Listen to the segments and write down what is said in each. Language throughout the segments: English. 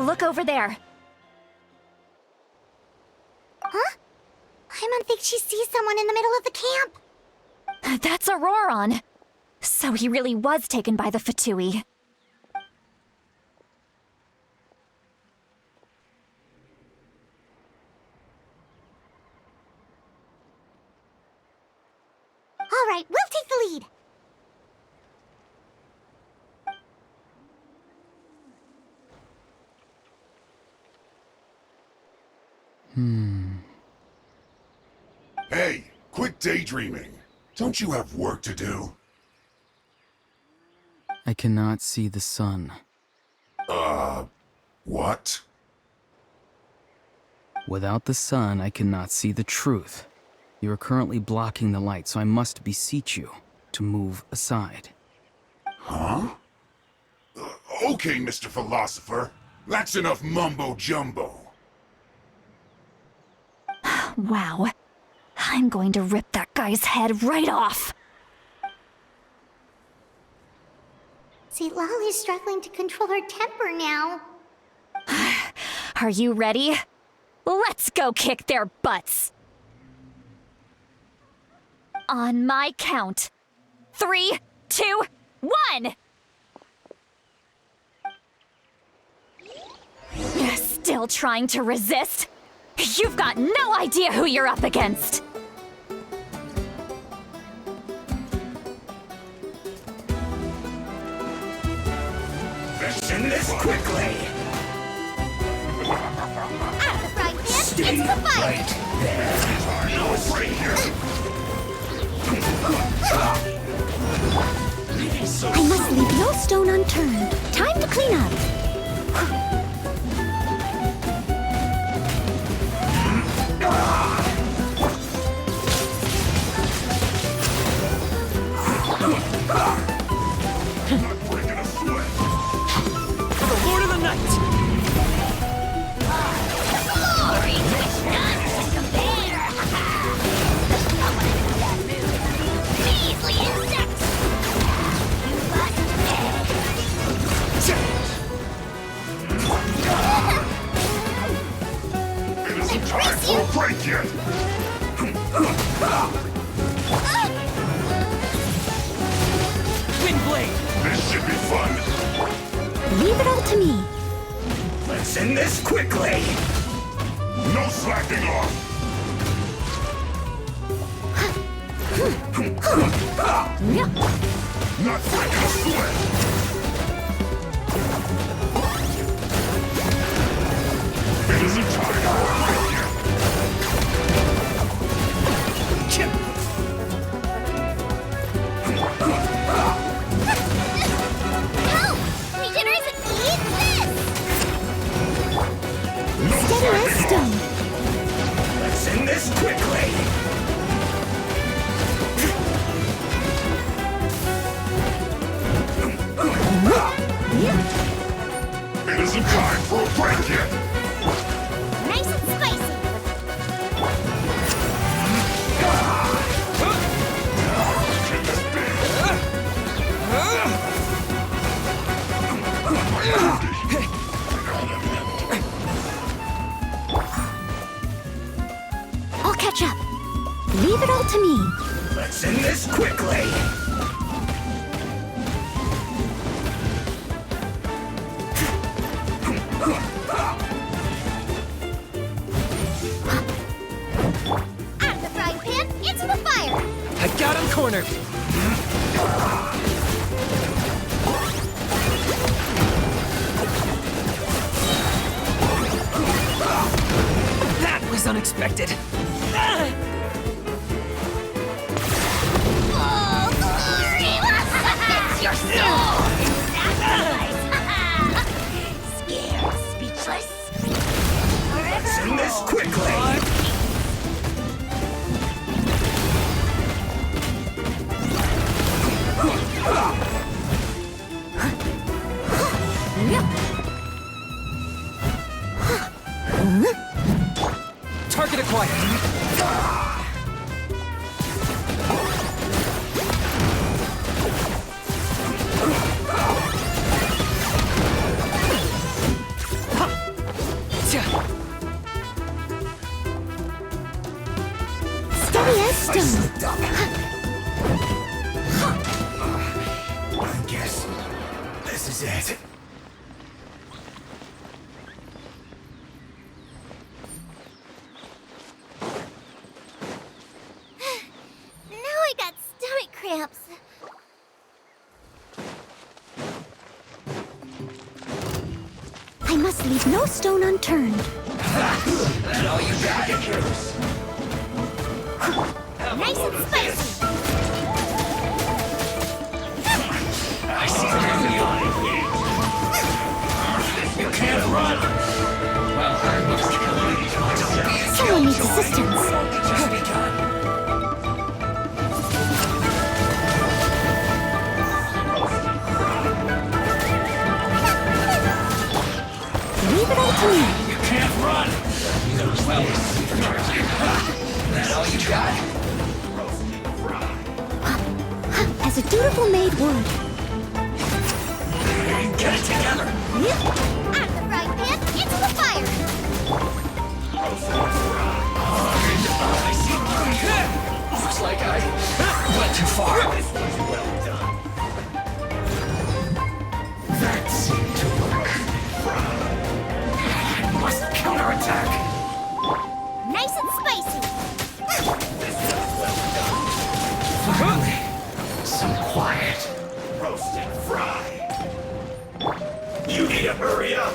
Look over there. Huh? I don't think she sees someone in the middle of the camp. That's Auroron. So he really was taken by the Fatui. All right, we'll take the lead. Hey, quit daydreaming. Don't you have work to do? I cannot see the sun. What? Without the sun, I cannot see the truth. You are currently blocking the light, so I must beseech you to move aside. Huh? Okay, Mr. Philosopher. That's enough mumbo-jumbo. Wow. I'm going to rip that guy's head right off. See, Lolly's struggling to control her temper now. Are you ready? Let's go kick their butts. On my count. 3, 2, 1! You're still trying to resist? You've got no idea who you're up against! Fixing this quickly! Out of the frying pan, Stay into the fire! right there! No break here! I must leave no stone unturned. Time to clean up. Not breaking a sweat! For the Lord of the Night! Glory to none to compare! Someone in that mood. Measly insects! You must pay! It isn't time for a break yet! Windblade! This should be fun! Leave it all to me. Let's end this quickly! No slacking off! Not breaking a sweat! It isn't time for a break yet! Help! Regeneration needs this! No Steady as slacking stone. off! Let's end this quickly! It isn't time for a break yet! Nice and spicy. Can this be? I'll catch up. Leave it all to me. Let's end this quickly! Out of the frying pan, into the fire! I got him cornered! That was unexpected! Oh, glory! It's your soul! Sacrifice! Scared, speechless. Let's end this quickly! Target acquired! it. Now I got stomach cramps. I must leave no stone unturned. That's all you got. Nice and spicy. I see you. You can't run. Well, Someone needs assistance. just begun. Leave it all to me. You can't run. Well, that's all you got. As a dutiful maid would. Get it together. Out of the frying pan, into the fire. I see. Looks like I went too far. That seemed to work. I must counterattack. Nice and spicy. Finally, some quiet. Roast and fry. You need to hurry up.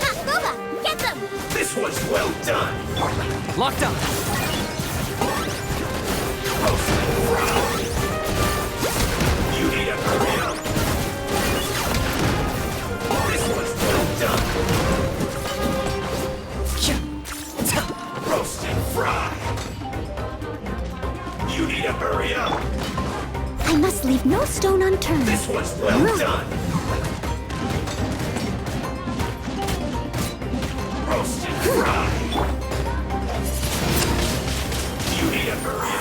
Ha, Boba, get them. This was well done. Locked up. Roast and fry. You need to hurry up. This was well done. Roast and fry. You need to hurry up. I must leave no stone unturned. This was well done. Roast and fry. You need to hurry up.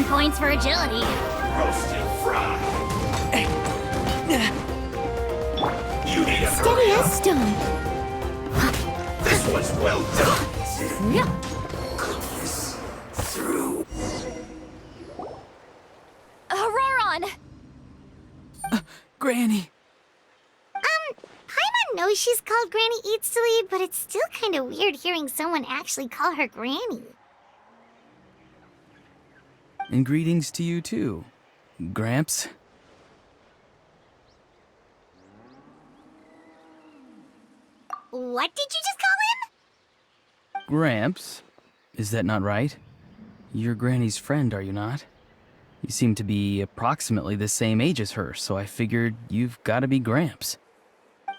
Points for agility. Roast and fry. You need to Steady hurry as up. stone. This was well done. Yeah. Through. Auroron! Granny. Paimon knows she's called Granny Eats to Lead, but it's still kind of weird hearing someone actually call her Granny. And greetings to you too, Gramps. What did you just call him? Gramps? Is that not right? You're Granny's friend, are you not? You seem to be approximately the same age as her, so I figured you've got to be Gramps.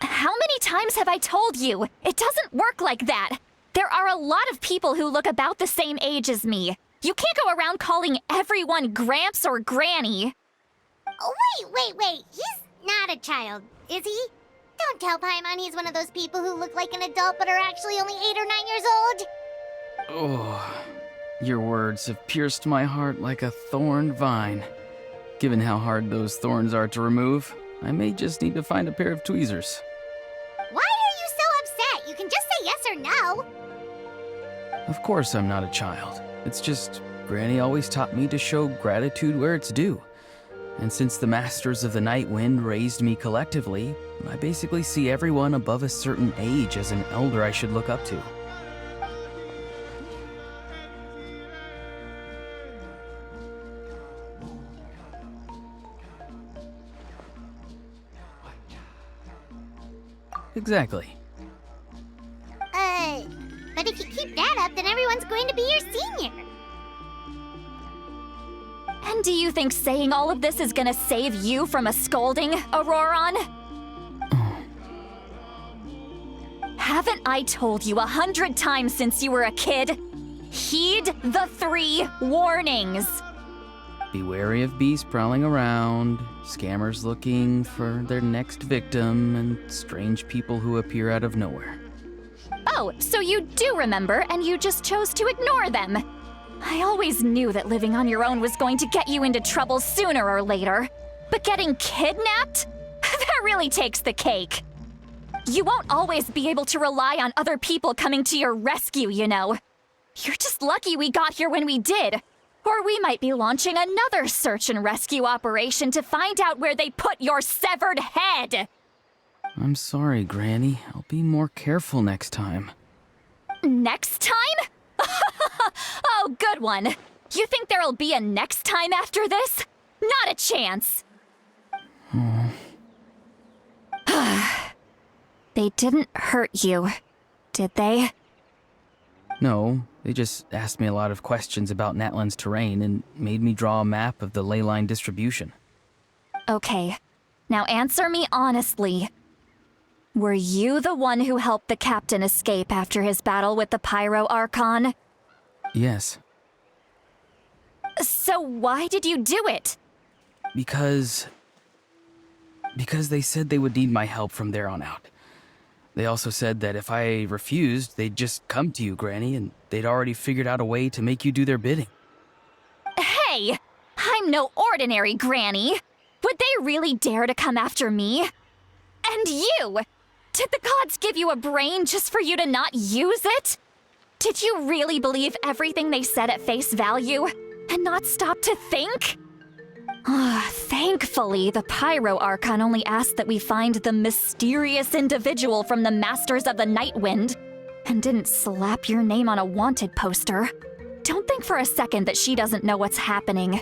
How many times have I told you? It doesn't work like that. There are a lot of people who look about the same age as me. You can't go around calling everyone Gramps or Granny. Oh, wait. He's not a child, is he? Don't tell Paimon he's one of those people who look like an adult but are actually only 8 or 9 years old. Oh, your words have pierced my heart like a thorned vine. Given how hard those thorns are to remove, I may just need to find a pair of tweezers. Why are you so upset? You can just say yes or no. Of course I'm not a child. It's just, Granny always taught me to show gratitude where it's due. And since the Masters of the Night Wind raised me collectively, I basically see everyone above a certain age as an elder I should look up to. Exactly. But if you keep that up, then everyone's going to be your senior. And do you think saying all of this is gonna save you from a scolding, Auroron? Haven't I told you 100 times since you were a kid? Heed the 3 warnings. Be wary of beasts prowling around, scammers looking for their next victim, and strange people who appear out of nowhere. Oh, so you do remember, and you just chose to ignore them. I always knew that living on your own was going to get you into trouble sooner or later. But getting kidnapped? That really takes the cake. You won't always be able to rely on other people coming to your rescue, you know. You're just lucky we got here when we did. Or we might be launching another search and rescue operation to find out where they put your severed head. I'm sorry, Granny. I'll be more careful next time. Next time? Oh, good one. You think there'll be a next time after this? Not a chance. They didn't hurt you, did they? No, they just asked me a lot of questions about Natlan's terrain and made me draw a map of the ley line distribution. Okay, now answer me honestly. Were you the one who helped the captain escape after his battle with the Pyro Archon? Yes. So why did you do it? Because they said they would need my help from there on out. They also said that if I refused, they'd just come to you, Granny, and they'd already figured out a way to make you do their bidding. Hey! I'm no ordinary Granny! Would they really dare to come after me? And you! Did the gods give you a brain just for you to not use it? Did you really believe everything they said at face value, and not stop to think? Thankfully, the Pyro Archon only asked that we find the mysterious individual from the Masters of the Night Wind, and didn't slap your name on a wanted poster. Don't think for a second that she doesn't know what's happening.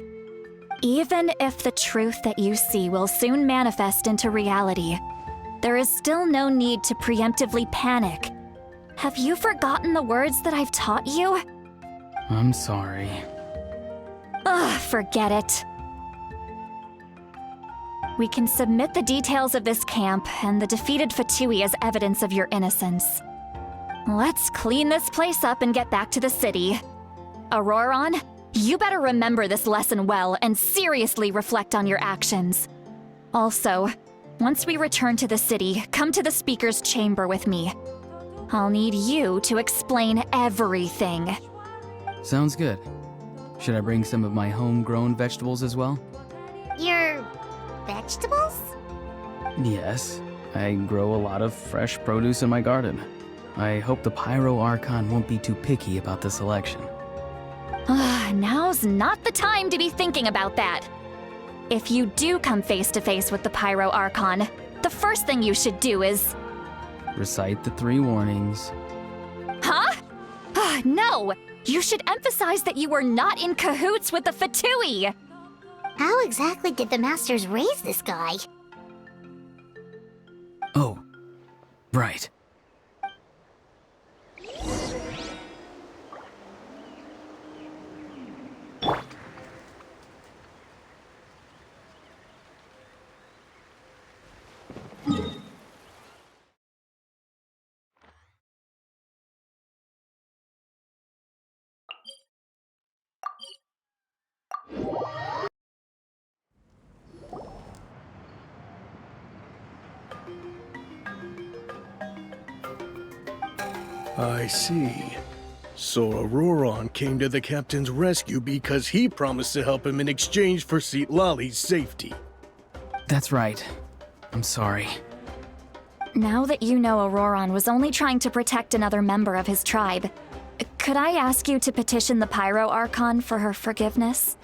Even if the truth that you see will soon manifest into reality, there is still no need to preemptively panic. Have you forgotten the words that I've taught you? I'm sorry. Forget it. We can submit the details of this camp and the defeated Fatui as evidence of your innocence. Let's clean this place up and get back to the city. Auroron, you better remember this lesson well and seriously reflect on your actions. Also, once we return to the city, come to the speaker's chamber with me. I'll need you to explain everything. Sounds good. Should I bring some of my homegrown vegetables as well? Your vegetables? Yes. I grow a lot of fresh produce in my garden. I hope the Pyro Archon won't be too picky about the selection. Now's not the time to be thinking about that. If you do come face to face with the Pyro Archon, the first thing you should do is... Recite the 3 warnings. Huh? No! You should emphasize that you were not in cahoots with the Fatui! How exactly did the Masters raise this guy? Oh, right. I see. So Auroron came to the captain's rescue because he promised to help him in exchange for Citlali's safety. That's right. I'm sorry. Now that you know Auroron was only trying to protect another member of his tribe, could I ask you to petition the Pyro Archon for her forgiveness?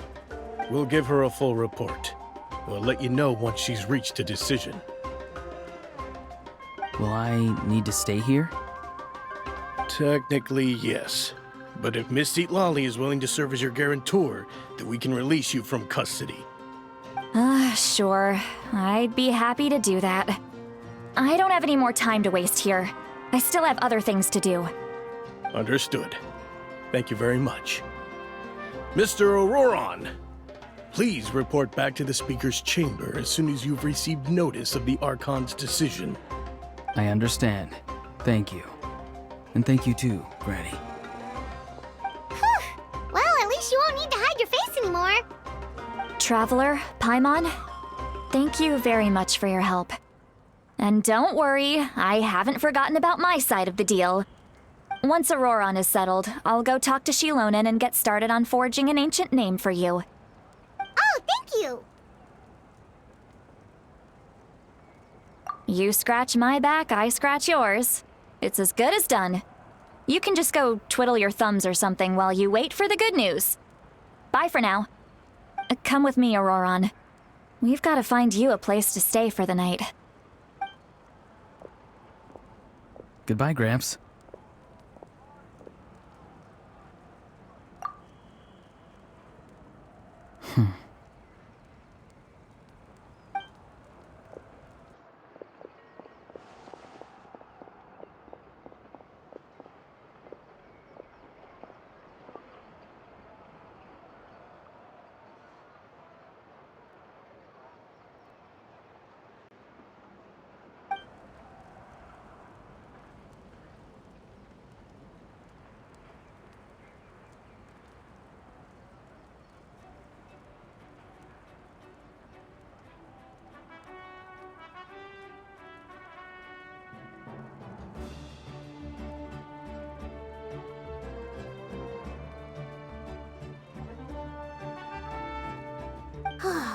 We'll give her a full report. We'll let you know once she's reached a decision. Will I need to stay here? Technically, yes. But if Miss Citlali is willing to serve as your guarantor, then we can release you from custody. Sure. I'd be happy to do that. I don't have any more time to waste here. I still have other things to do. Understood. Thank you very much. Mr. Auroron, please report back to the Speaker's chamber as soon as you've received notice of the Archon's decision. I understand. Thank you. And thank you too, Granny. Well, at least you won't need to hide your face anymore. Traveler, Paimon, thank you very much for your help. And don't worry, I haven't forgotten about my side of the deal. Once Auroron is settled, I'll go talk to Shilonen and get started on forging an ancient name for you. Oh, thank you. You scratch my back, I scratch yours. It's as good as done. You can just go twiddle your thumbs or something while you wait for the good news. Bye for now. Come with me, Auroron. We've got to find you a place to stay for the night. Goodbye, Gramps.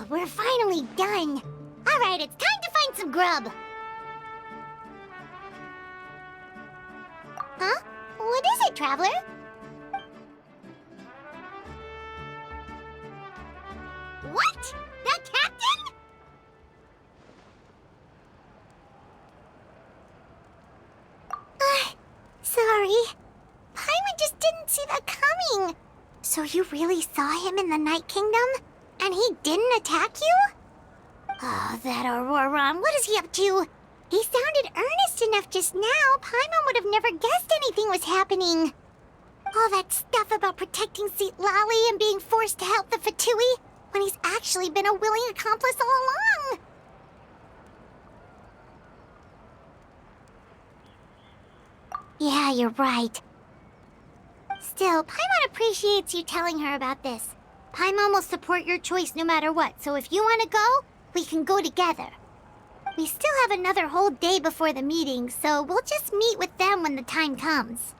We're finally done. All right, it's time to find some grub. Huh? What is it, Traveler? What? The captain? Sorry. Paimon just didn't see that coming. So you really saw him in the Night Kingdom? And he didn't attack you? Oh, that Auroron, what is he up to? He sounded earnest enough just now. Paimon would have never guessed anything was happening. All that stuff about protecting Seat Lolly and being forced to help the Fatui when he's actually been a willing accomplice all along. Yeah, you're right. Still, Paimon appreciates you telling her about this. Paimon will support your choice no matter what, so if you want to go, we can go together. We still have another whole day before the meeting, so we'll just meet with them when the time comes.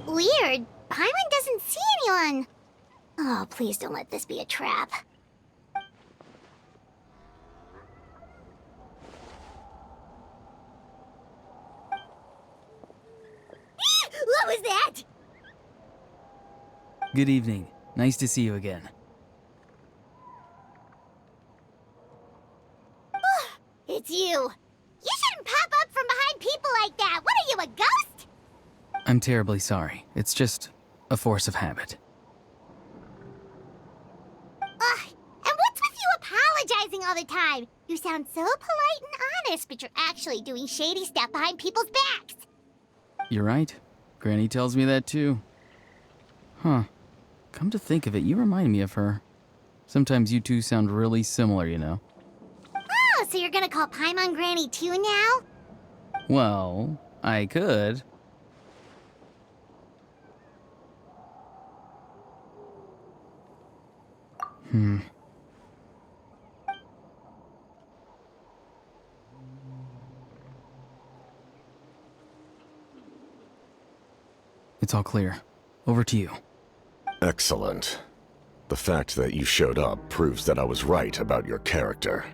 Weird. Paimon doesn't see anyone. Oh, please don't let this be a trap. What was that? Good evening. Nice to see you again. It's you. You shouldn't pop up from behind people like that. What are you, a ghost? I'm terribly sorry. It's just a force of habit. Ugh, and what's with you apologizing all the time? You sound so polite and honest, but you're actually doing shady stuff behind people's backs. You're right. Granny tells me that too. Huh. Come to think of it, you remind me of her. Sometimes you two sound really similar, you know. Oh, so you're gonna call Paimon Granny too now? Well, I could. It's all clear. Over to you. Excellent. The fact that you showed up proves that I was right about your character.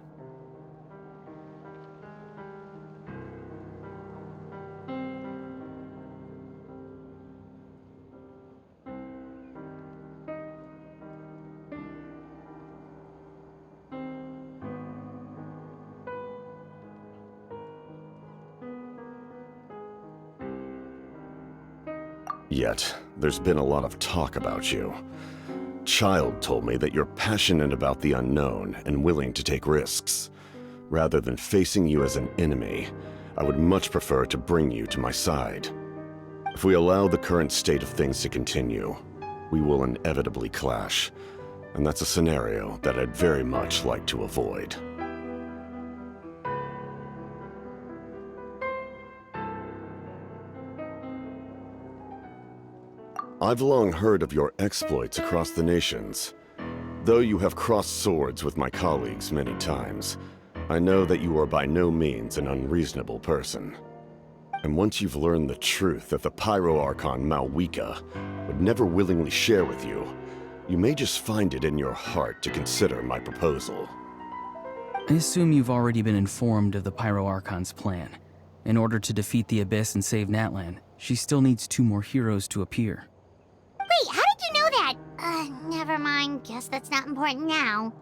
Yet, there's been a lot of talk about you. Child told me that you're passionate about the unknown and willing to take risks. Rather than facing you as an enemy, I would much prefer to bring you to my side. If we allow the current state of things to continue, we will inevitably clash, and that's a scenario that I'd very much like to avoid. I've long heard of your exploits across the nations. Though you have crossed swords with my colleagues many times, I know that you are by no means an unreasonable person. And once you've learned the truth that the Pyro Archon Malwika would never willingly share with you, you may just find it in your heart to consider my proposal. I assume you've already been informed of the Pyro Archon's plan. In order to defeat the Abyss and save Natlan, she still needs 2 more heroes to appear. Wait, how did you know that? Never mind. Guess that's not important now.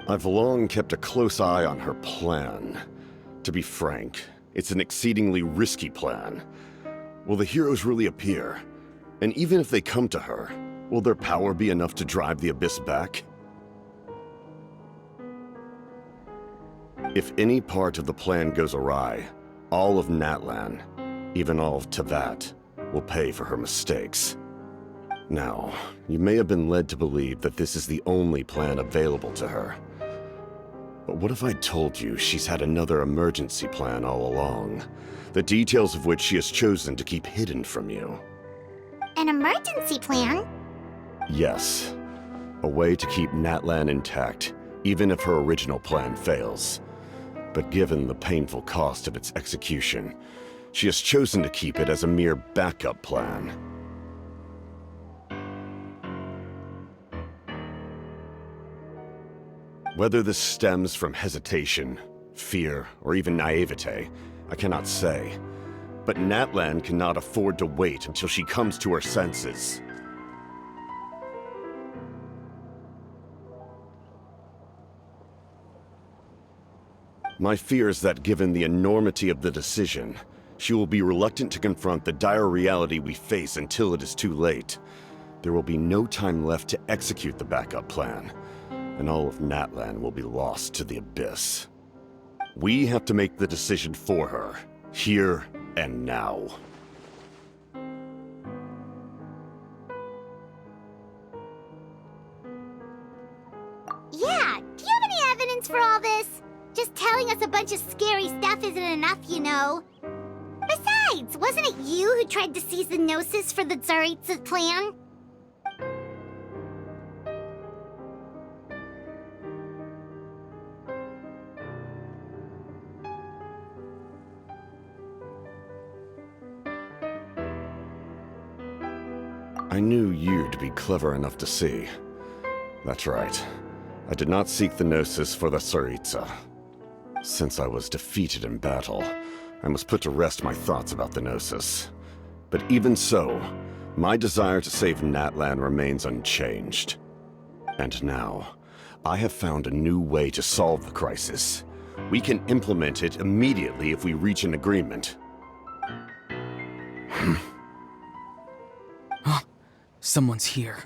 I've long kept a close eye on her plan. To be frank, it's an exceedingly risky plan. Will the heroes really appear? And even if they come to her, will their power be enough to drive the Abyss back? If any part of the plan goes awry, all of Natlan, even all of Tevat, will pay for her mistakes. Now, you may have been led to believe that this is the only plan available to her. But what if I told you she's had another emergency plan all along, the details of which she has chosen to keep hidden from you? An emergency plan? Yes. A way to keep Natlan intact, even if her original plan fails. But given the painful cost of its execution, she has chosen to keep it as a mere backup plan. Whether this stems from hesitation, fear, or even naivete, I cannot say. But Natlan cannot afford to wait until she comes to her senses. My fear is that given the enormity of the decision, she will be reluctant to confront the dire reality we face until it is too late. There will be no time left to execute the backup plan, and all of Natlan will be lost to the Abyss. We have to make the decision for her, here and now. Yeah, do you have any evidence for all this? Just telling us a bunch of scary stuff isn't enough, you know. Besides, wasn't it you who tried to seize the Gnosis for the Tsaritsa plan? I knew you'd be clever enough to see. That's right. I did not seek the Gnosis for the Tsaritsa. Since I was defeated in battle, I must put to rest my thoughts about the Gnosis. But even so, my desire to save Natlan remains unchanged. And now, I have found a new way to solve the crisis. We can implement it immediately if we reach an agreement. Someone's here.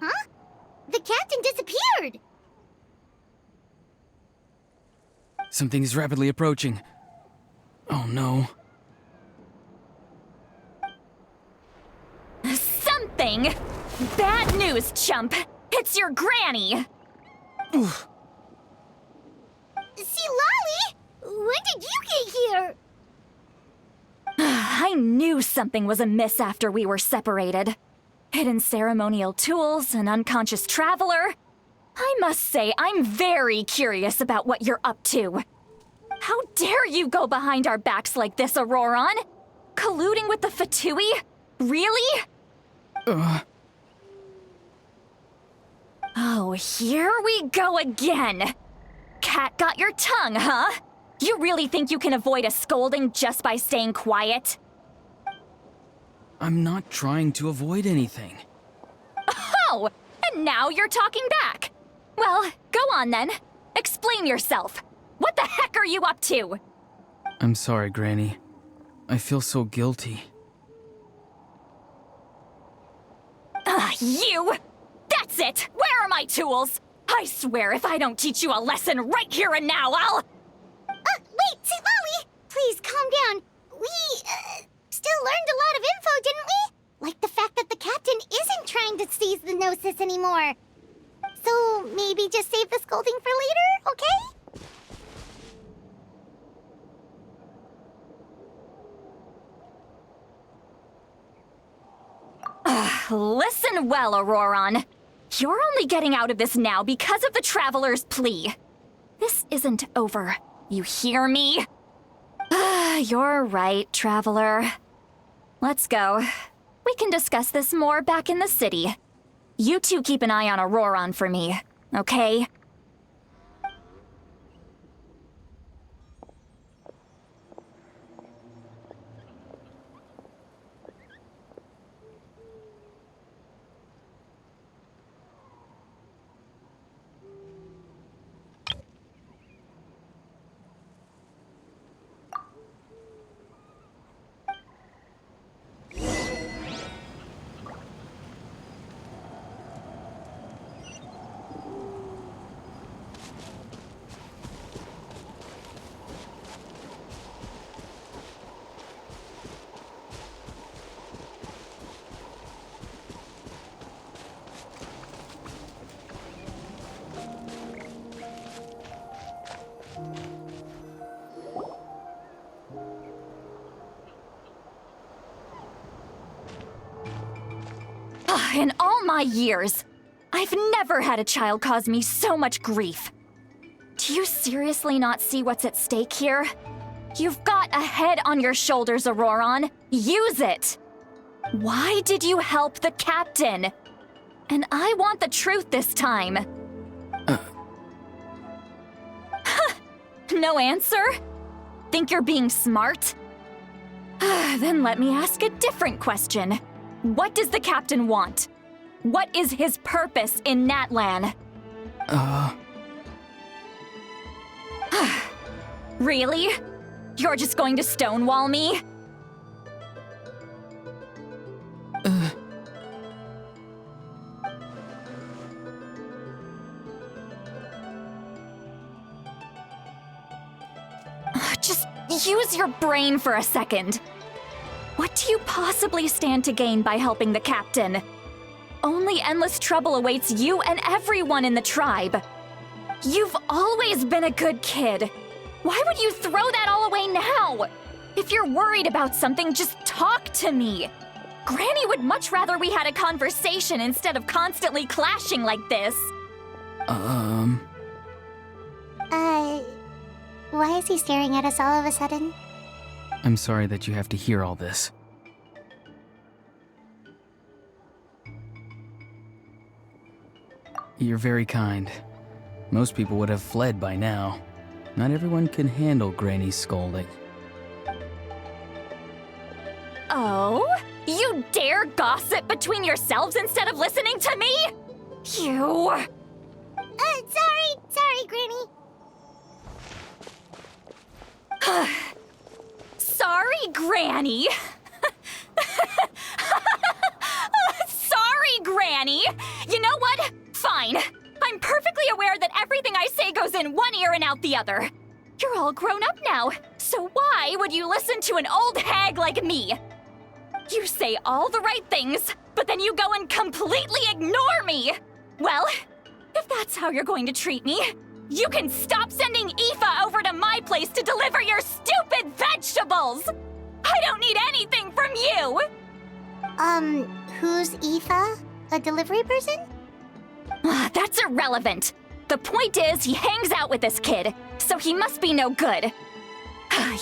Huh? The captain disappeared! Something is rapidly approaching. Oh no. thing. Bad news, chump. It's your granny. See, Lolly, when did you get here? I knew something was amiss after we were separated. Hidden ceremonial tools, an unconscious traveler. I must say, I'm very curious about what you're up to. How dare you go behind our backs like this, Auroron? Colluding with the Fatui? Really? Oh, here we go again. Cat got your tongue, huh? You really think you can avoid a scolding just by staying quiet? I'm not trying to avoid anything. Oh, and now you're talking back. Well, go on then. Explain yourself. What the heck are you up to? I'm sorry, Granny. I feel so guilty. You! That's it! Where are my tools? I swear if I don't teach you a lesson right here and now, I'll... Wait, see, Lolly! Please, calm down. We, still learned a lot of info, didn't we? Like the fact that the captain isn't trying to seize the Gnosis anymore. So, maybe just save the scolding for later, okay? Listen well, Auroron. You're only getting out of this now because of the Traveler's plea. This isn't over. You hear me? You're right, Traveler. Let's go. We can discuss this more back in the city. You two keep an eye on Auroron for me, okay? In all my years, I've never had a child cause me so much grief. Do you seriously not see what's at stake here? You've got a head on your shoulders, Auroron. Use it! Why did you help the captain? And I want the truth this time. No answer? Think you're being smart? Then let me ask a different question. What does the captain want? What is his purpose in Natlan? Really? You're just going to stonewall me? Just use your brain for a second. What do you possibly stand to gain by helping the captain? Only endless trouble awaits you and everyone in the tribe. You've always been a good kid. Why would you throw that all away now? If you're worried about something, just talk to me. Granny would much rather we had a conversation instead of constantly clashing like this. Why is he staring at us all of a sudden? I'm sorry that you have to hear all this. You're very kind. Most people would have fled by now. Not everyone can handle Granny's scolding. Oh? You dare gossip between yourselves instead of listening to me? You... Sorry, Granny. Sorry, Granny. Sorry, Granny. You know what? Fine. I'm perfectly aware that everything I say goes in one ear and out the other. You're all grown up now, so why would you listen to an old hag like me? You say all the right things, but then you go and completely ignore me! Well, if that's how you're going to treat me, you can stop sending Aoife over to my place to deliver your stupid vegetables! I don't need anything from you! Who's Aoife? A delivery person? That's irrelevant. The point is, he hangs out with this kid, so he must be no good.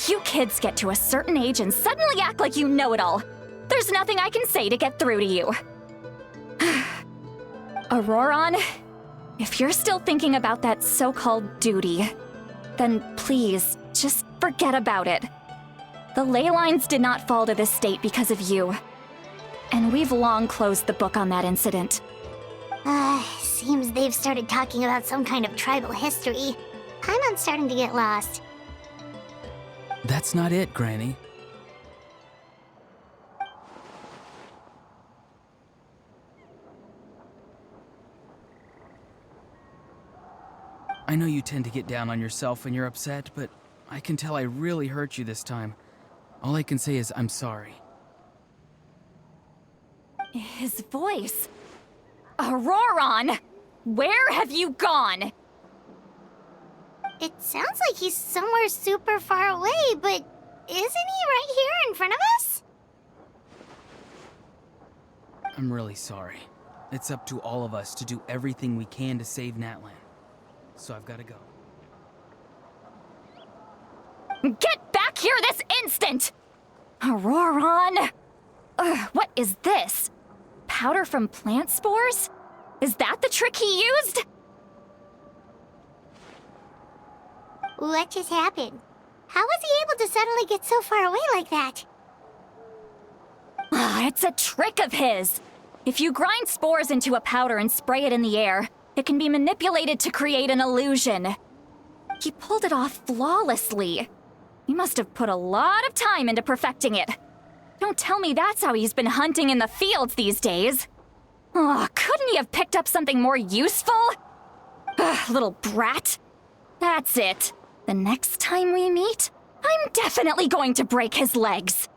You kids get to a certain age and suddenly act like you know it all. There's nothing I can say to get through to you. Auroron, if you're still thinking about that so-called duty, then please, just forget about it. The ley lines did not fall to this state because of you. And we've long closed the book on that incident. Seems they've started talking about some kind of tribal history. I'm starting to get lost. That's not it, Granny. I know you tend to get down on yourself when you're upset, but I can tell I really hurt you this time. All I can say is I'm sorry. His voice. Auroron! Where have you gone? It sounds like he's somewhere super far away, but isn't he right here in front of us? I'm really sorry. It's up to all of us to do everything we can to save Natlan. So I've got to go. Get back here this instant! Auroron! What is this? Powder from plant spores? Is that the trick he used? What just happened? How was he able to suddenly get so far away like that? It's a trick of his. If you grind spores into a powder and spray it in the air, it can be manipulated to create an illusion. He pulled it off flawlessly. He must have put a lot of time into perfecting it. Don't tell me that's how he's been hunting in the fields these days. Oh, couldn't he have picked up something more useful? Little brat. That's it. The next time we meet, I'm definitely going to break his legs.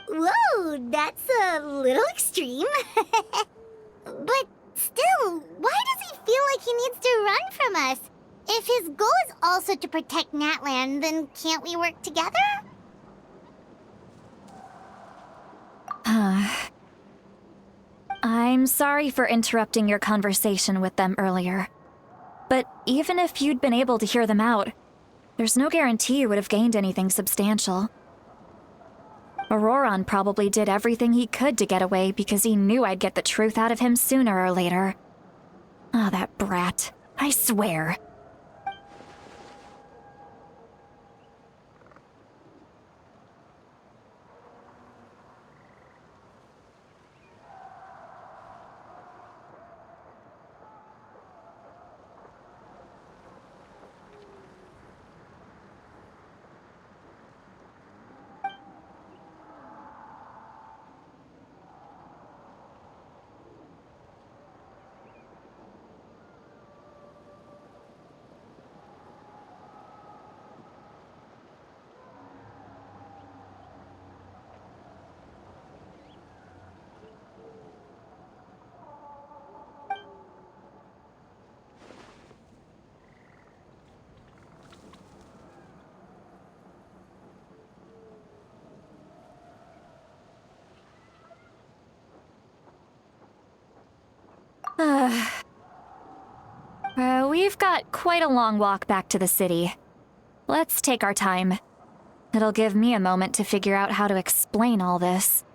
Whoa, that's a little extreme. But still, why does he feel like he needs to run from us? If his goal is also to protect Natlan, then can't we work together? I'm sorry for interrupting your conversation with them earlier. But even if you'd been able to hear them out, there's no guarantee you would have gained anything substantial. Auroron probably did everything he could to get away because he knew I'd get the truth out of him sooner or later. Ah, that brat. I swear. We've got quite a long walk back to the city. Let's take our time. It'll give me a moment to figure out how to explain all this.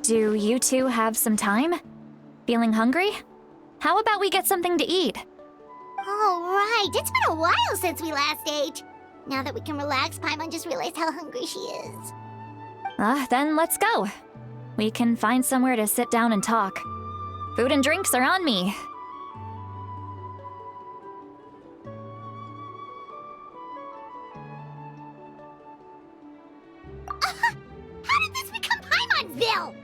Do you two have some time? Feeling hungry? How about we get something to eat? Oh, right. It's been a while since we last ate. Now that we can relax, Paimon just realized how hungry she is. Then let's go. We can find somewhere to sit down and talk. Food and drinks are on me. How did this become Paimon'sville?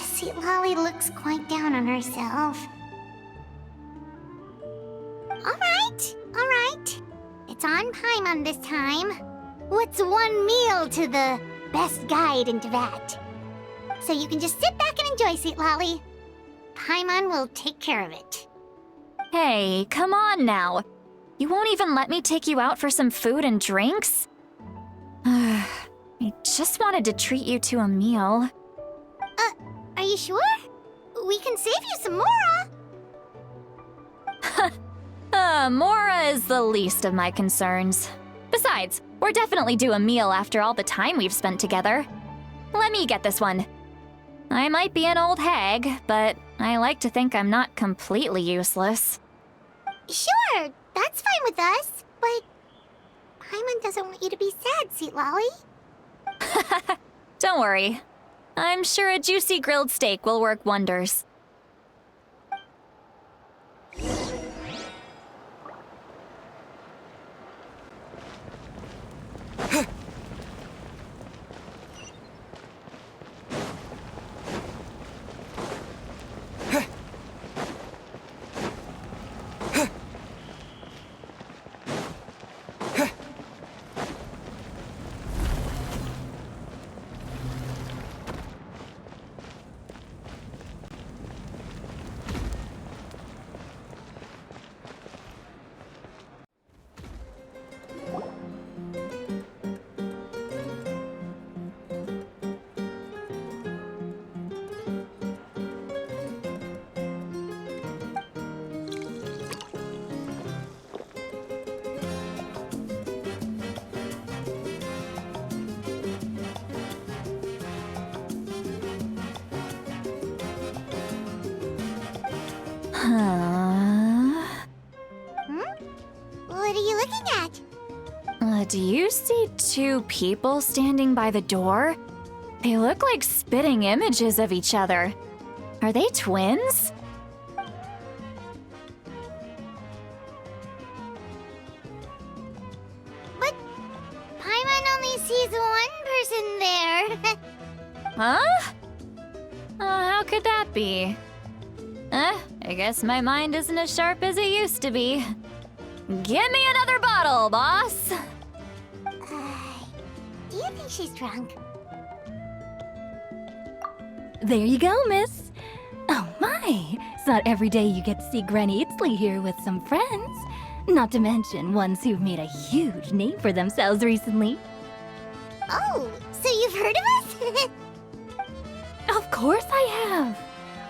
See, Lolly looks quite down on herself. Alright. It's on Paimon this time. What's one meal to the best guide into that? So you can just sit back and enjoy, sweet Lolly. Paimon will take care of it. Hey, come on now. You won't even let me take you out for some food and drinks? I just wanted to treat you to a meal. Are you sure? We can save you some Mora. Mora is the least of my concerns. Besides, we're definitely due a meal after all the time we've spent together. Let me get this one. I might be an old hag, but I like to think I'm not completely useless. Sure, that's fine with us, but Paimon doesn't want you to be sad, sweet Lolly. Don't worry. I'm sure a juicy grilled steak will work wonders. What are you looking at? Do you see two people standing by the door? They look like spitting images of each other. Are they twins? But Paimon only sees one person there. Huh? How could that be? I guess my mind isn't as sharp as it used to be. Give me another bottle, boss! Do you think she's drunk? There you go, miss. Oh my, it's not every day you get to see Granny Itzley here with some friends. Not to mention ones who've made a huge name for themselves recently. Oh, so you've heard of us? Of course I have.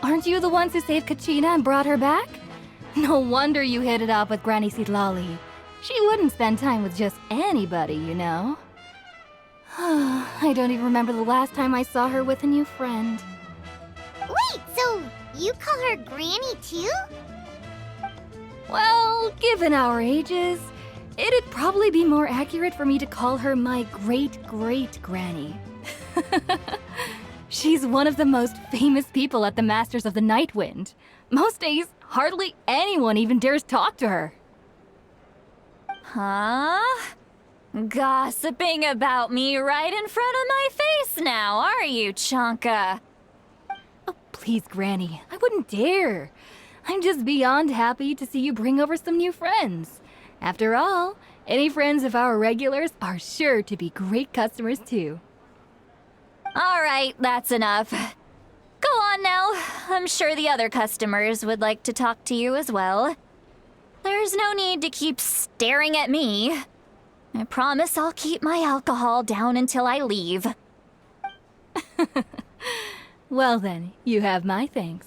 Aren't you the ones who saved Kachina and brought her back? No wonder you hit it off with Granny Sidlali. She wouldn't spend time with just anybody, you know. I don't even remember the last time I saw her with a new friend. Wait, so you call her Granny too? Well, given our ages, it'd probably be more accurate for me to call her my great-great-granny. She's one of the most famous people at the Masters of the Night Wind. Most days, hardly anyone even dares talk to her. Huh? Gossiping about me right in front of my face now, are you, Chonka? Oh, please, Granny, I wouldn't dare. I'm just beyond happy to see you bring over some new friends. After all, any friends of our regulars are sure to be great customers too. All right, that's enough. Go on now. I'm sure the other customers would like to talk to you as well. There's no need to keep staring at me. I promise I'll keep my alcohol down until I leave. Well then, you have my thanks.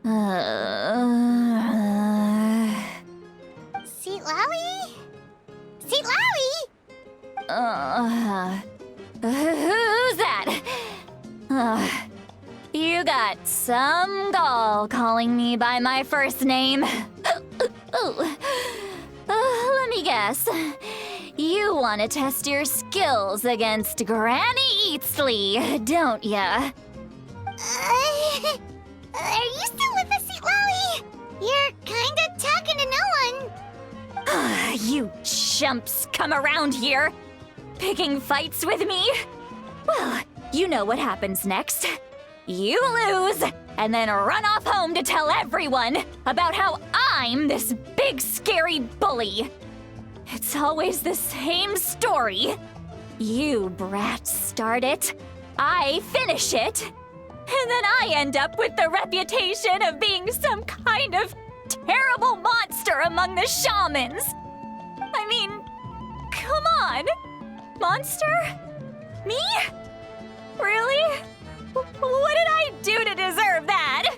Seat Lowy? Seat Lowy? Who's that? You got some gall calling me by my first name. Let me guess. You want to test your skills against Granny Eatsley, don't ya? Are you still with us, Seat Lowy? You're kinda talking to no one. You chumps come around here, picking fights with me? Well, you know what happens next. You lose, and then run off home to tell everyone about how I'm this big scary bully. It's always the same story. You brats start it, I finish it, and then I end up with the reputation of being some kind of terrible monster among the shamans. I mean, come on. Monster? Me? Really? What did I do to deserve that?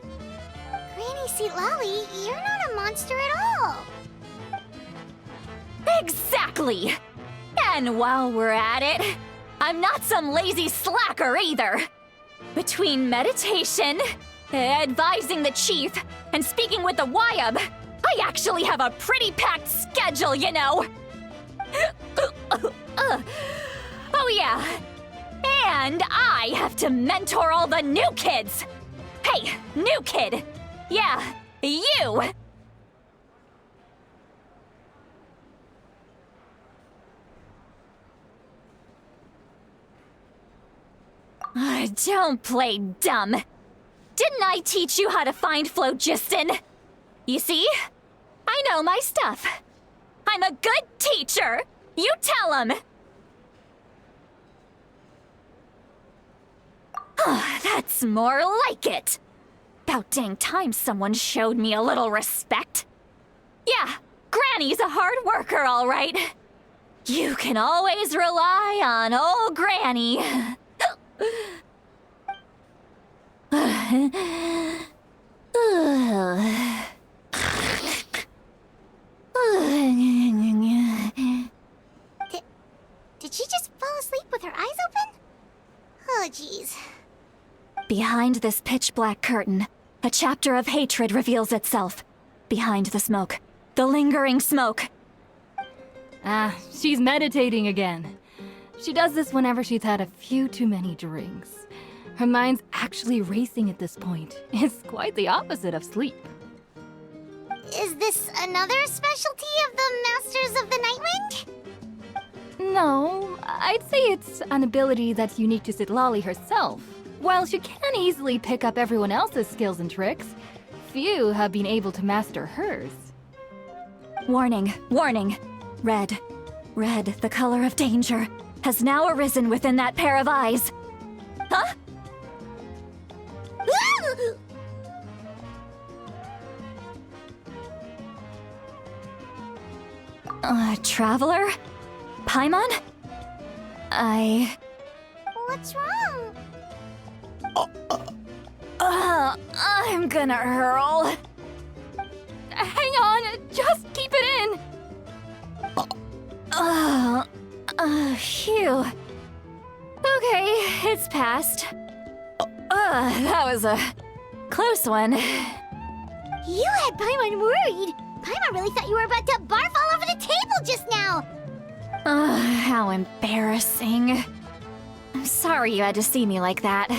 Granny Seat Lowy, you're not a monster at all. Exactly! And while we're at it, I'm not some lazy slacker either. Between meditation, advising the chief, and speaking with the Wyab, I actually have a pretty packed schedule, you know. Oh yeah, and I have to mentor all the new kids. Hey, new kid. Yeah, you. Don't play dumb. Didn't I teach you how to find phlogiston? You see? I know my stuff. I'm a good teacher. You tell him. That's more like it. About dang time someone showed me a little respect. Yeah, Granny's a hard worker, all right. You can always rely on old Granny. Did she just fall asleep with her eyes open? Oh, jeez. Behind this pitch-black curtain, a chapter of hatred reveals itself. Behind the smoke, the lingering smoke. She's meditating again. She does this whenever she's had a few too many drinks. Her mind's actually racing at this point. It's quite the opposite of sleep. Is this another specialty of the Masters of the Nightwind? No, I'd say it's an ability that's unique to Citlali herself. While she can easily pick up everyone else's skills and tricks, few have been able to master hers. Warning, warning. Red, red, the color of danger, has now arisen within that pair of eyes. Huh? Traveler? Paimon? What's wrong? I'm gonna hurl. Hang on, just keep it in! Phew. Okay, it's passed. That was a close one. You had Paimon worried. Paimon really thought you were about to barf all over the table just now. How embarrassing. I'm sorry you had to see me like that.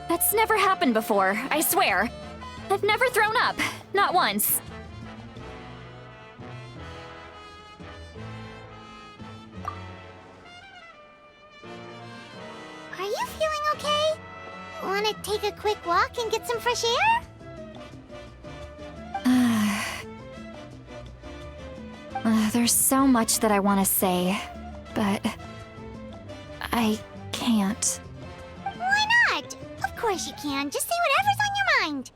That's never happened before, I swear. I've never thrown up, not once. Are you feeling okay? Want to take a quick walk and get some fresh air? There's so much that I want to say, but I can't. Why not? Of course you can. Just say whatever's on your mind.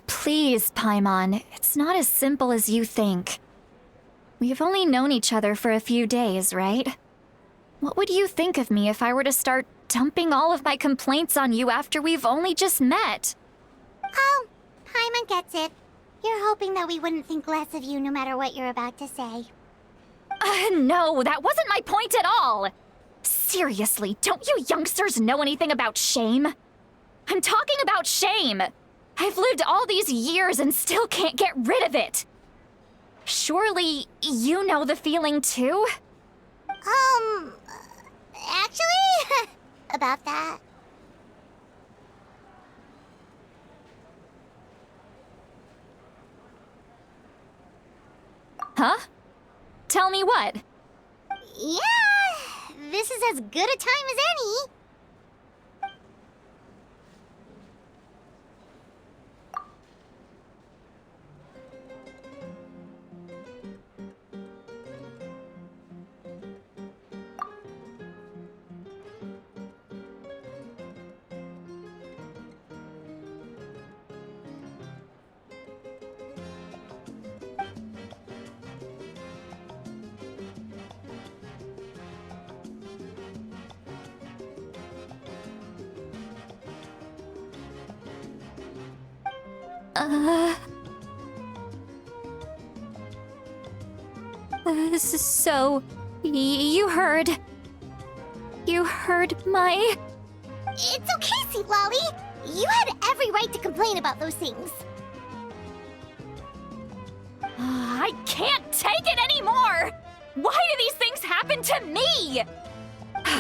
Please, Paimon, it's not as simple as you think. We've only known each other for a few days, right? What would you think of me if I were to start dumping all of my complaints on you after we've only just met? Oh, Paimon gets it. You're hoping that we wouldn't think less of you no matter what you're about to say. No, that wasn't my point at all. Seriously, don't you youngsters know anything about shame? I'm talking about shame. I've lived all these years and still can't get rid of it. Surely you know the feeling too? Actually, about that. Huh? Tell me what? Yeah, this is as good a time as any. So, you heard... You heard my... It's okay, Sweet Lolly. You had every right to complain about those things. I can't take it anymore! Why do these things happen to me?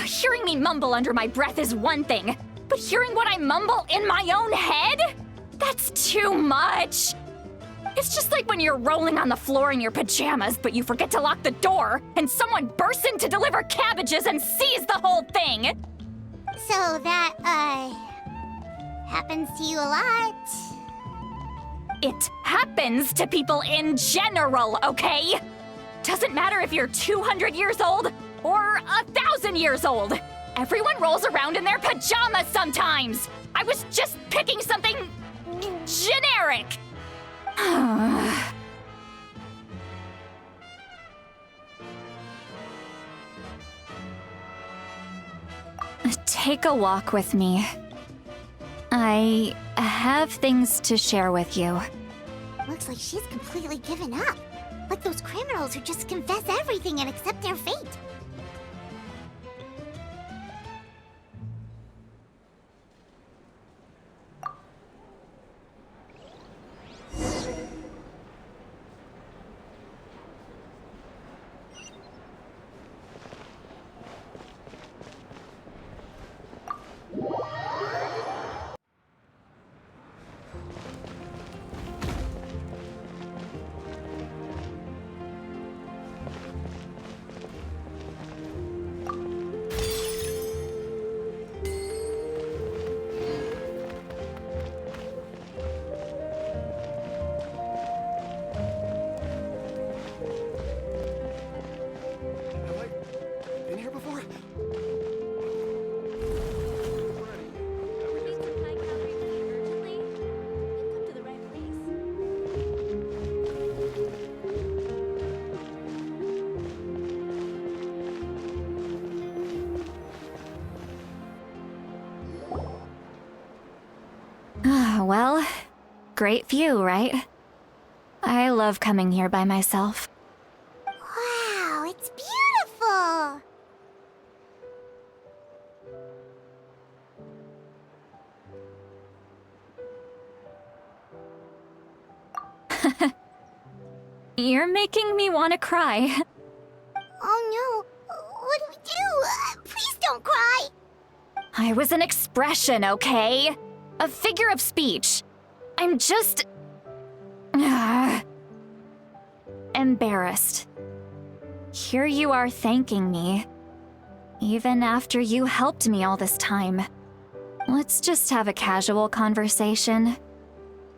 Hearing me mumble under my breath is one thing, but hearing what I mumble in my own head? That's too much! It's just like when you're rolling on the floor in your pajamas, but you forget to lock the door, and someone bursts in to deliver cabbages and sees the whole thing! So that, happens to you a lot. It happens to people in general, okay? Doesn't matter if you're 200 years old or 1,000 years old. Everyone rolls around in their pajamas sometimes. I was just picking something generic. Take a walk with me. I have things to share with you. Looks like she's completely given up. Like those criminals who just confess everything and accept their fate. Well, great view, right? I love coming here by myself. Wow, it's beautiful! You're making me want to cry. Oh no, what do we do? Please don't cry! I was an expression, okay? A figure of speech. I'm just... embarrassed. Here you are thanking me. Even after you helped me all this time. Let's just have a casual conversation.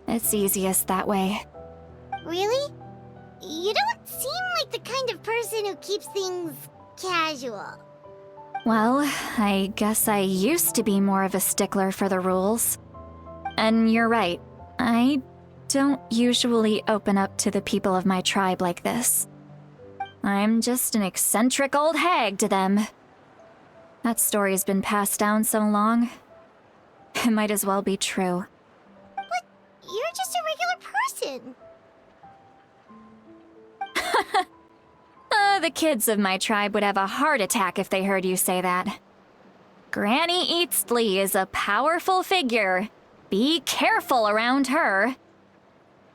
It's easiest that way. Really? You don't seem like the kind of person who keeps things casual. Well, I guess I used to be more of a stickler for the rules. And you're right, I don't usually open up to the people of my tribe like this. I'm just an eccentric old hag to them. That story's been passed down so long, it might as well be true. But you're just a person. The kids of my tribe would have a heart attack if they heard you say that. Granny Eatsley is a powerful figure. Be careful around her.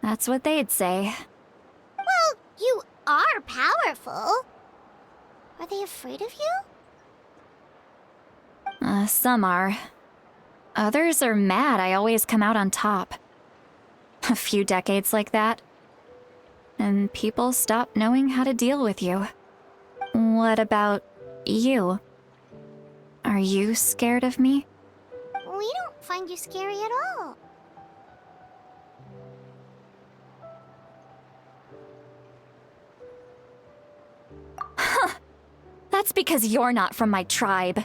That's what they'd say. Well, you are powerful. Are they afraid of you? Some are. Others are mad I always come out on top. A few decades like that, and people stop knowing how to deal with you. What about you? Are you scared of me? We don't find you scary at all. That's because you're not from my tribe.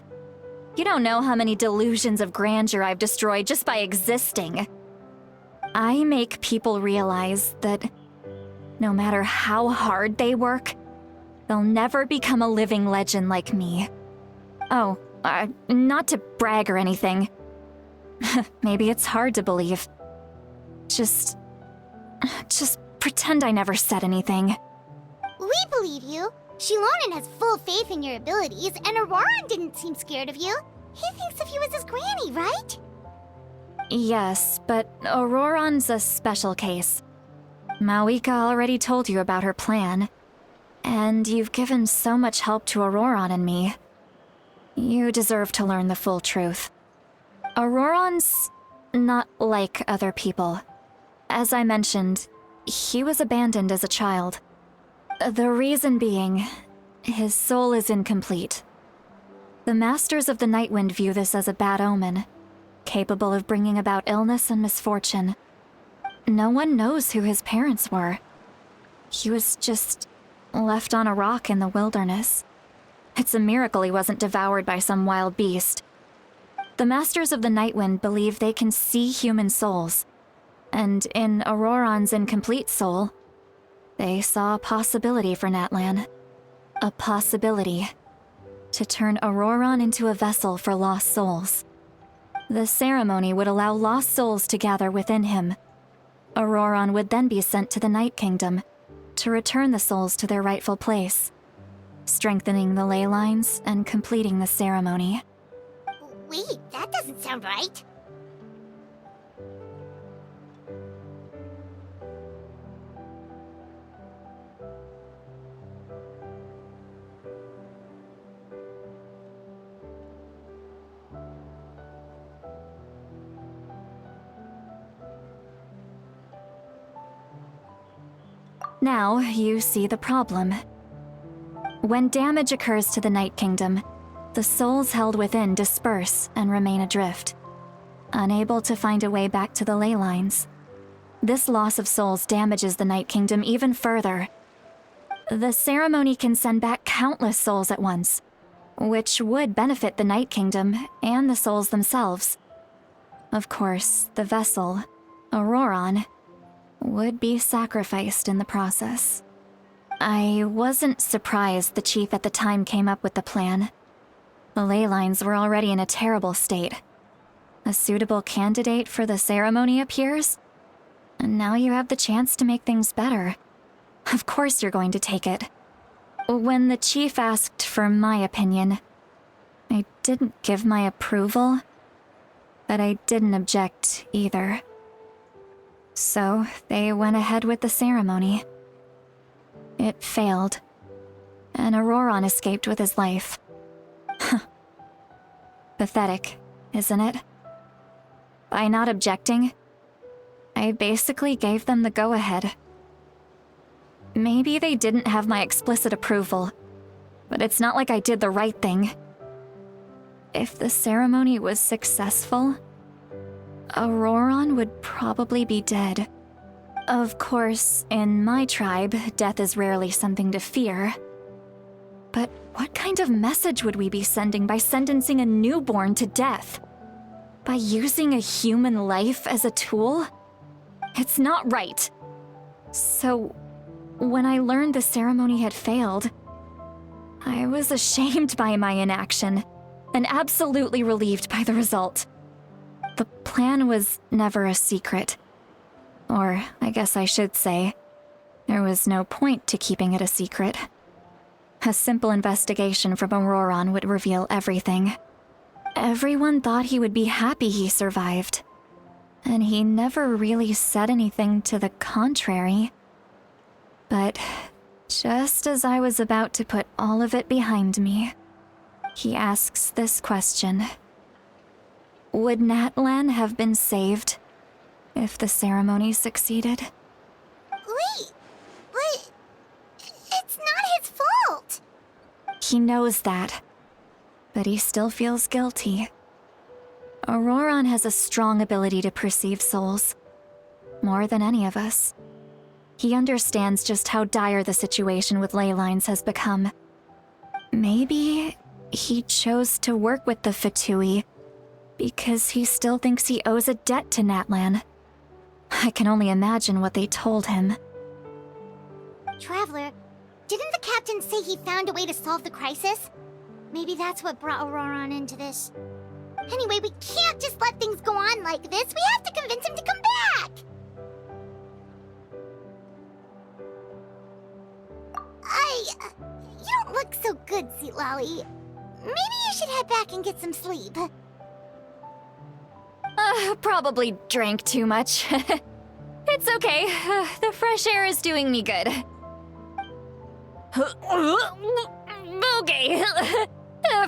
You don't know how many delusions of grandeur I've destroyed just by existing. I make people realize that no matter how hard they work, they'll never become a living legend like me. Oh, not to brag or anything. Maybe it's hard to believe. Just pretend I never said anything. We believe you. Shilonen has full faith in your abilities, and Auroran didn't seem scared of you. He thinks of you as his granny, right? Yes, but Auroran's a special case. Mawika already told you about her plan. And you've given so much help to Auroran and me. You deserve to learn the full truth. Auroran's not like other people. As I mentioned, he was abandoned as a child. The reason being, his soul is incomplete. The Masters of the Nightwind view this as a bad omen, capable of bringing about illness and misfortune. No one knows who his parents were. He was just left on a rock in the wilderness. It's a miracle he wasn't devoured by some wild beast. The Masters of the Nightwind believe they can see human souls, and in Auroran's incomplete soul, they saw a possibility for Natlan. A possibility to turn Auroran into a vessel for lost souls. The ceremony would allow lost souls to gather within him. Auroran would then be sent to the Night Kingdom to return the souls to their rightful place, strengthening the ley lines and completing the ceremony. Wait, that doesn't sound right. Now you see the problem. When damage occurs to the Night Kingdom, the souls held within disperse and remain adrift, unable to find a way back to the ley lines. This loss of souls damages the Night Kingdom even further. The ceremony can send back countless souls at once, which would benefit the Night Kingdom and the souls themselves. Of course, the vessel, Auroran, would be sacrificed in the process. I wasn't surprised the chief at the time came up with the plan. The ley lines were already in a terrible state. A suitable candidate for the ceremony appears, and now you have the chance to make things better. Of course you're going to take it. When the chief asked for my opinion, I didn't give my approval, but I didn't object either. So they went ahead with the ceremony. It failed, and Auroran escaped with his life. Pathetic, isn't it? By not objecting, I basically gave them the go-ahead. Maybe they didn't have my explicit approval, but it's not like I did the right thing. If the ceremony was successful, Auroran would probably be dead. Of course, in my tribe, death is rarely something to fear. But what kind of message would we be sending by sentencing a newborn to death? By using a human life as a tool? It's not right. So, when I learned the ceremony had failed, I was ashamed by my inaction, and absolutely relieved by the result. The plan was never a secret. Or, I guess I should say, there was no point to keeping it a secret. A simple investigation from Auroron would reveal everything. Everyone thought he would be happy he survived. And he never really said anything to the contrary. But just as I was about to put all of it behind me, he asks this question. Would Natlan have been saved if the ceremony succeeded? Wait, but it's not his fault. He knows that, but he still feels guilty. Auroron has a strong ability to perceive souls, more than any of us. He understands just how dire the situation with ley lines has become. Maybe he chose to work with the Fatui because he still thinks he owes a debt to Natlan. I can only imagine what they told him. Traveler, didn't the captain say he found a way to solve the crisis? Maybe that's what brought Auroron into this. Anyway, we can't just let things go on like this. We have to convince him to come back! You don't look so good, Sweet Lolly. Maybe you should head back and get some sleep. Probably drank too much. It's okay. The fresh air is doing me good. Okay.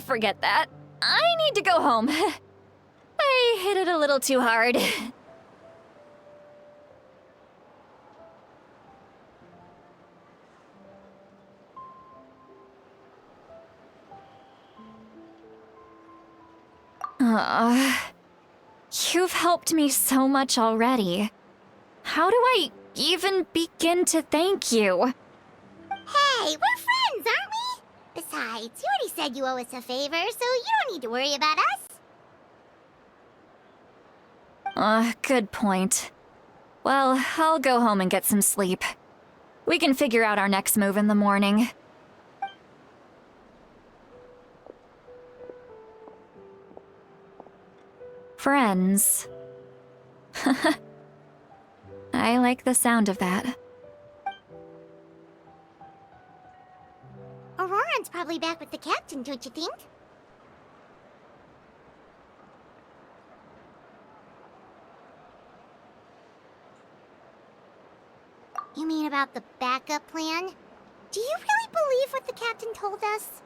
Forget that. I need to go home. I hit it a little too hard. You've helped me so much already. How do I even begin to thank you? Hey, we're friends, aren't we? Besides, you already said you owe us a favor, so you don't need to worry about us. Good point. Well, I'll go home and get some sleep. We can figure out our next move in the morning. Friends. I like the sound of that. Auroron's probably back with the captain, don't you think? You mean about the backup plan? Do you really believe what the captain told us?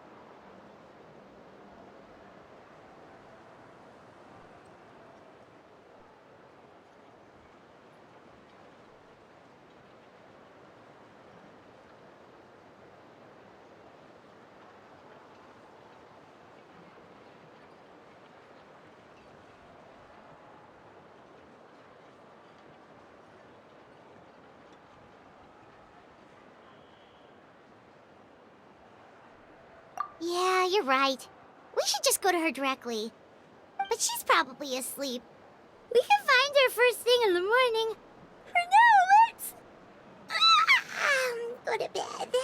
Yeah, you're right. We should just go to her directly. But she's probably asleep. We can find her first thing in the morning. For now, let's go to bed.